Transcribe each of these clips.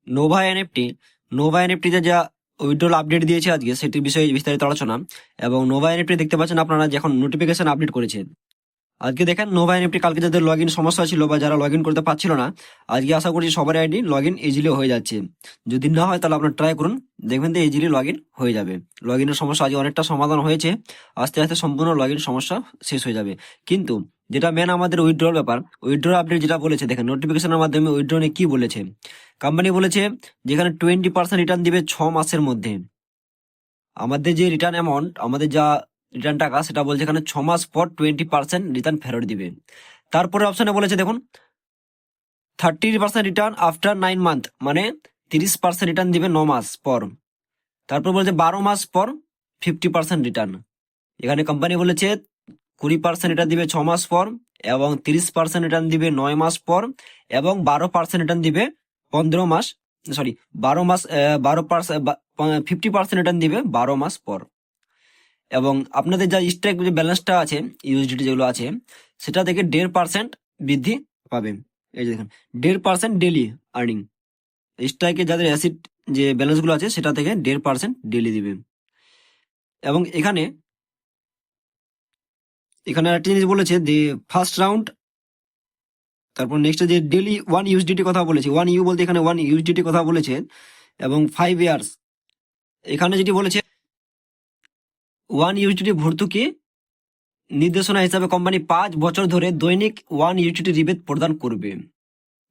Nova NFT, Nova এনএফটিতে যা withdrawal update দিয়েছে আজকে সেটির বিষয়ে বিস্তারিত আলোচনা। এবং নোভা এনএফটি দেখতে পাচ্ছেন আপনারা যে এখন নোটিফিকেশন আপডেট করেছে। আজকে দেখেন নোভা এনএফটি, কালকে যাদের লগ ইন সমস্যা ছিল বা যারা লগ ইন করতে পারছিল না, আজকে আশা করছি সবার আইডি লগ ইন ইজিলি হয়ে যাচ্ছে। যদি না হয় তাহলে আপনার ট্রাই করুন, দেখবেন তো ইজিলি লগ ইন হয়ে যাবে। লগ ইনের সমস্যা আজকে অনেকটা সমাধান হয়েছে, আস্তে আস্তে সম্পূর্ণ লগ ইন সমস্যা শেষ হয়ে যাবে। কিন্তু যেটা মেন আমাদের উইথড্রল ব্যাপার, উইথড্র আপডেট যেটা বলেছে দেখেন নোটিফিকেশনের মাধ্যমে উইথড্র নিয়ে কি বলেছে। কোম্পানি বলেছে যেখানে 20% রিটার্ন দিবে 6 মাসের মধ্যে। আমাদের যে রিটার্ন অ্যামাউন্ট, আমাদের যা রিটার্ন টাকা, সেটা বলছে এখানে 6 মাস পর 20% রিটার্ন ফেরত দিবে। তারপরে অপশনে বলেছে দেখুন 30% রিটার্ন আফটার 9 মান্থ, মানে 30% রিটার্ন দিবে 9 মাস পর। তারপর বলছে 12 মাস পর 50% রিটার্ন। এখানে কোম্পানি বলেছে 20% রিটার্ন দিবে 6 মাস পর, এবং 30% রিটার্ন দিবে 9 মাস পর, এবং 12% রিটার্ন দিবে 15 মাস, সরি 12 মাস, 50% রিটার্ন দিবে 12 মাস পর। এবং আপনাদের যা স্ট্রাইক যে ব্যালেন্সটা আছে, ইউএসডিটি যেগুলো আছে, সেটা থেকে 1.5% বৃদ্ধি পাবে। এই যে দেখেন 1.5% ডেলি আর্নিং। স্ট্রাইকে যাদের অ্যাসিড যে ব্যালেন্স গুলো আছে সেটা থেকে 1.5% ডেলি দিবে। এবং এখানে এখানে একটা জিনিস বলেছে যে ফার্স্ট রাউন্ড, তারপর নেক্সট যে ডেলি 1 ইউএসডিটি কথা বলেছে, 1 ইউ বলতে এখানে 1 ইউএসডিটি কথা বলেছে, এবং 5 ইয়ার্স। এখানে যেটি বলেছে 1 ইউএসডিটি ভর্তুকি নির্দেশনা হিসাবে কোম্পানি 5 বছর ধরে দৈনিক 1 ইউএসডিটি রিবেট প্রদান করবে।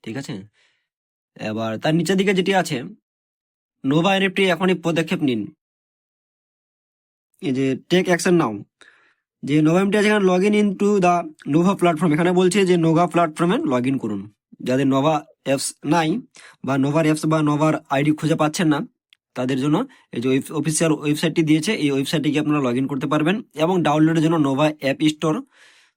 ঠিক আছে। এবার তার নিচের দিকে যেটি আছে, নোভা এনএফটি এখনই পদক্ষেপ নিন, এই যে টেক অ্যাকশন নাও, যে নোভা এনএফটি আছে এখানে log in to the Nova platform. এখানে বলছে যে নোভা প্ল্যাটফর্মে লগ ইন করুন। যাদের নোভা অ্যাপস নাই বা নোভার অ্যাপস বা নোভার আইডি খুঁজে পাচ্ছেন না, তাদের জন্য এই যে অফিসিয়াল ওয়েবসাইটটি দিয়েছে, এই ওয়েবসাইটে গিয়ে আপনারা লগ ইন করতে পারবেন। এবং ডাউনলোডের জন্য নোভা অ্যাপ স্টোর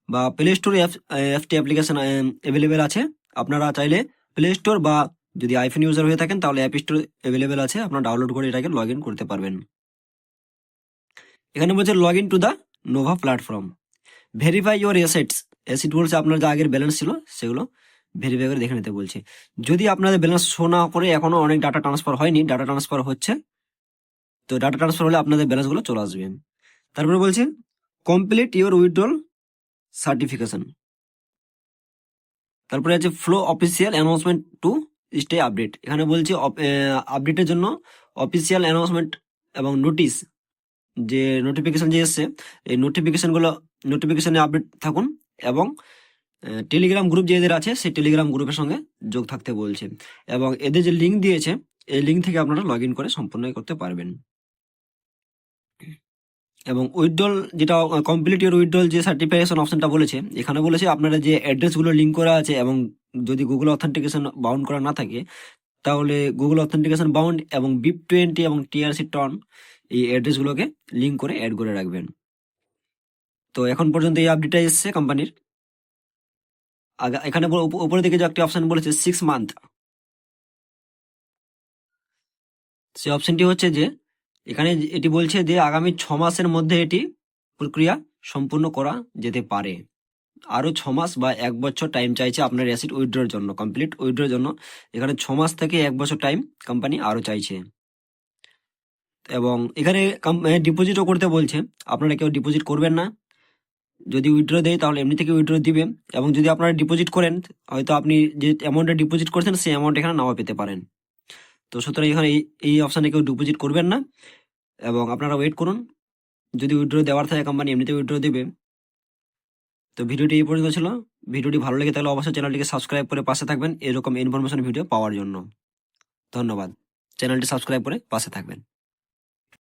বা প্লে স্টোর অ্যাপটি অ্যাপ্লিকেশন অ্যাভেলেবেল আছে। আপনারা চাইলে প্লে স্টোর বা যদি আইফোন ইউজার হয়ে থাকেন তাহলে অ্যাপ স্টোর অ্যাভেলেবেল আছে, আপনারা ডাউনলোড করে এটাকে লগ ইন করতে পারবেন। এখানে বলছে log in to the Nova platform, verify your assets. Asset বলছে আপনার যা আগের ব্যালেন্স ছিল সেগুলো ভেরিফাই করে দেখে নিতে বলছে। যদি আপনাদের ব্যালেন্স শো না করে এখনো অনেক ডাটা ট্রান্সফার হয়নি, ডাটা ট্রান্সফার হচ্ছে, তো ডাটা ট্রান্সফার হলে আপনাদের ব্যালেন্সগুলো চলে আসবে। তারপরে বলছে কমপ্লিট ইউর উইথড্রল সার্টিফিকেশন। তারপরে আছে flow official announcement to stay update. এখানে বলছে আপডেটের জন্য অফিসিয়াল অ্যানাউন্সমেন্ট এবং নোটিশ, যে নোটিফিকেশন যে এসছে, এই নোটিফিকেশনে আপডেট থাকুন। এবং টেলিগ্রাম গ্রুপ যে এদের আছে সেই টেলিগ্রাম গ্রুপের সঙ্গে যোগ থাকতে বলছে। এবং এদের যে লিঙ্ক দিয়েছে, এই লিঙ্ক থেকে আপনারা লগ ইন করে সম্পূর্ণ করতে পারবেন। এবং উইথড্রল যেটা কমপ্লিট ইউর উইথড্রল যে সার্টিফিকেশন অপশনটা বলেছে, এখানে বলেছে আপনারা যে অ্যাড্রেসগুলো লিঙ্ক করা আছে এবং যদি গুগল অথেন্টিকেশন বাউন্ড করা না থাকে, তাহলে গুগল অথেন্টিকেশন বাউন্ড এবং BIP20 এবং TRC টন, এই অ্যাড্রেসগুলোকে লিঙ্ক করে অ্যাড করে রাখবেন। তো এখন পর্যন্ত এই আপডেটটা এসছে কোম্পানির। এখানে উপরের দিকে যে একটা অপশন বলেছে 6 মান্থ, সেই অপশনটি হচ্ছে যে এখানে এটি বলছে যে আগামী 6 মাসের মধ্যে এটি প্রক্রিয়া সম্পূর্ণ করা যেতে পারে। আরো 6 মাস বা 1 বছর টাইম চাইছে আপনার অ্যাসেট উইথড্রর জন্য, কমপ্লিট উইথড্রর জন্য। এখানে 6 মাস থেকে 1 বছর টাইম কোম্পানি আরো চাইছে। এবং এখানে ডিপোজিটও করতে বলছে, আপনারা কেউ ডিপোজিট করবেন না। যদি উইথড্র দেয় তাহলে এমনি থেকে উইথড্র দিবে। এবং যদি আপনারা ডিপোজিট করেন, হয়তো আপনি যে অ্যামাউন্টে ডিপোজিট করছেন সেই অ্যামাউন্ট এখানে নাও পেতে পারেন। তো সুতরাং এখানে এই অপশানে কেউ ডিপোজিট করবেন না, এবং আপনারা ওয়েট করুন। যদি উইথড্র দেওয়ার থাকে কোম্পানি এমনিতে উইথড্র দেবে। তো ভিডিওটি এই পর্যন্ত ছিল। ভিডিওটি ভালো লেগে থাকলে অবশ্যই চ্যানেলটিকে সাবস্ক্রাইব করে পাশে থাকবেন এরকম ইনফরমেশন ভিডিও পাওয়ার জন্য। ধন্যবাদ। চ্যানেলটি সাবস্ক্রাইব করে পাশে থাকবেন।